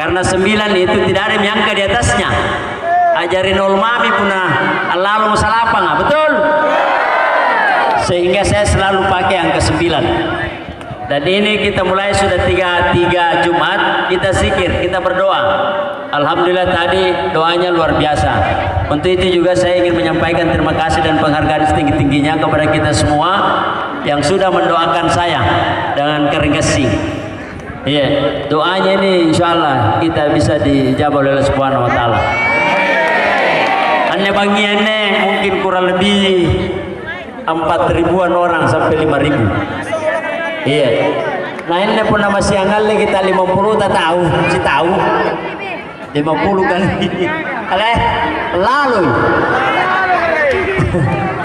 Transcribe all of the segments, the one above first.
karena 9 itu tidak ada yang angka di atasnya. Ajarin ulmami punah Allahu salapang, betul? Sehingga saya selalu pakai angka 9. Dan ini kita mulai sudah tiga Jumat, kita zikir, kita berdoa. Alhamdulillah tadi doanya luar biasa. Untuk itu juga saya ingin menyampaikan terima kasih dan penghargaan setinggi-tingginya kepada kita semua yang sudah mendoakan saya dengan kering kesing. Iya, doanya ini insya Allah kita bisa dijawab oleh Allah Subhanahu Wa Taala. Hanya bagiannya mungkin kurang lebih 4.000-an orang sampai 5.000. Iya. Nah ini pun nama siangan lagi kita 50 tak tahu, si tahu 50 kali. Aleh, lalu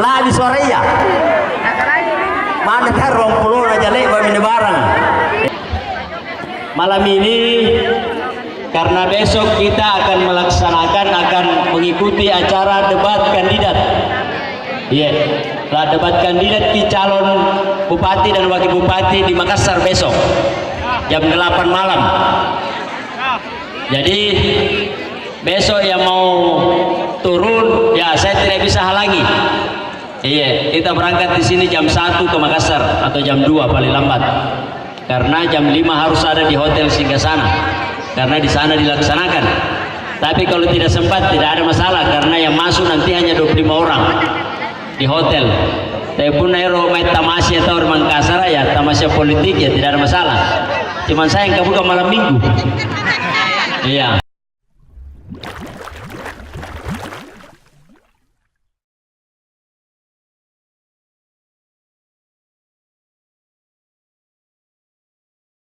lah di sore ya. Mana kan 20 aja lek bawa minum barang. Malam ini karena besok kita akan mengikuti acara debat kandidat. Iya, lah debat kandidat di calon bupati dan wakil bupati di Makassar besok jam 8 malam. Jadi besok yang mau turun ya saya tidak bisa halangi. Iya, kita berangkat di sini jam 1 ke Makassar atau jam 2 paling lambat. Karena jam 5 harus ada di hotel Singgasana. Karena di sana dilaksanakan. Tapi kalau tidak sempat tidak ada masalah karena yang masuk nanti hanya 25 orang di hotel. Tapi pun aero main tamasya atau Makassar ya tamasya politik ya tidak ada masalah. Cuman saya yang bukan malam minggu. Iya.